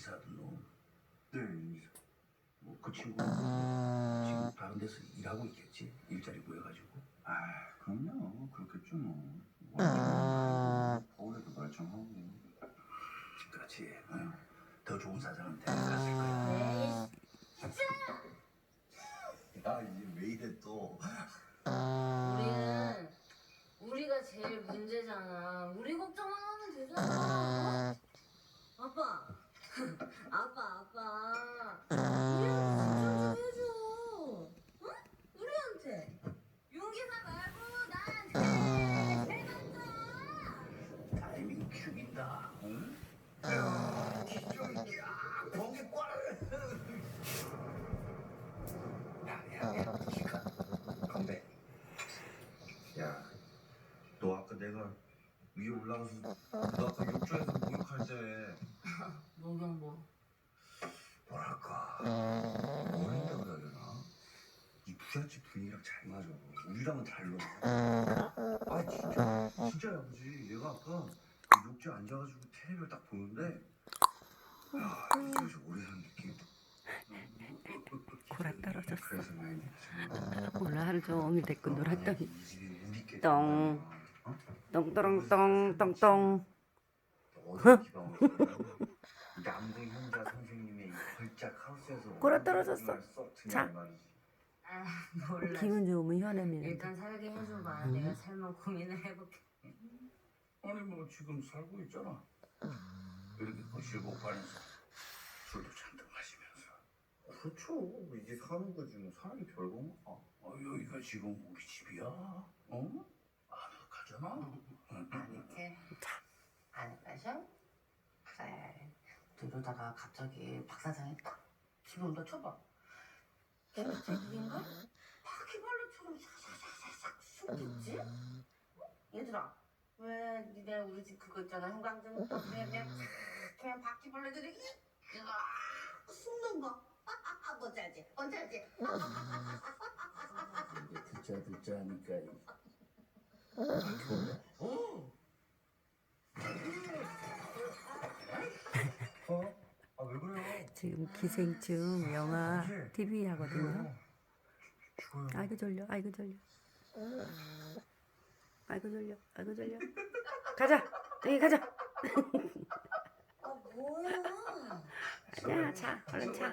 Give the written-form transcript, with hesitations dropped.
임기사 하던 놈. 네, 임기사. 뭐 그 친구 지금 다른 데서 일하고 있겠지. 일자리 구해가지고. 아, 그럼요. 그렇겠죠 뭐. 월급은 서울에도 멀쩡하고. 그렇지. 응. 더 좋은 사장한테 갔을 거야. 야, 이게 왜 이래 또. 우리가 제일 문제잖아. 우리 걱정만 하면 되잖아. 어? 아빠. 아빠. 우리한테 칭찬 좀 해줘. 응? 우리한테. 용기사 말고 나한테. 대단다. 타이밍 죽인다. 응? 기적이야. 번개과를. 야, 기가. 건배. 야, 너 아까 내가 위에 올라가서 너 아까 욕조에서 목욕할 때 목욕 뭐? 뭐랄까 어린다 그래야 되나? 이 부잣집 분위기랑 잘 맞아. 우리랑은 달라. 아 진짜 아버지. 얘가 아까 그 욕조에 앉아가지고 텔레비를 딱 보는데 야 이제서 오래 산 느낌. 골아 떨어졌어. 그래서 많이 오늘 하루 종일 데리고 놀았더니 이 집이 우리 게 똥. 어? 똥똥똥똥똥. 어디 기방으로 남궁 현자 선생님의 이 걸작 하우스에서 골아 떨어졌어. 자. 아 몰라. 기분 좋으면 현애미는 일단 살게 해줘봐. 내가 살만 고민을 해볼게. 아니 뭐 지금 살고 있잖아. 이렇게 거실복하면서 술도 잔뜩 마시면서. 그렇죠. 이게 사는 거지 뭐. 사는 게 별거 없나? 여기가 지금 우리 집이야. 어? 아늑하잖아. 이렇게 안 가셔? 그래. 그러다가 갑자기 박 사장이 딱 집에 온다 쳐봐. 개구쟁이인가? 바퀴벌레처럼 싹싹싹싹 숨겠지? 얘들아, 왜 니네 우리 집 그거 있잖아 형광등 그냥 바퀴벌레들이 숨는 거. 뭔지 알지? 듣자 하니까. 아 왜 그래요? 지금 기생충 영화 TV 하거든요. 죽어요. 아이고 졸려. 가자. 여기 가자. 뭐야? 자, 얼른 자.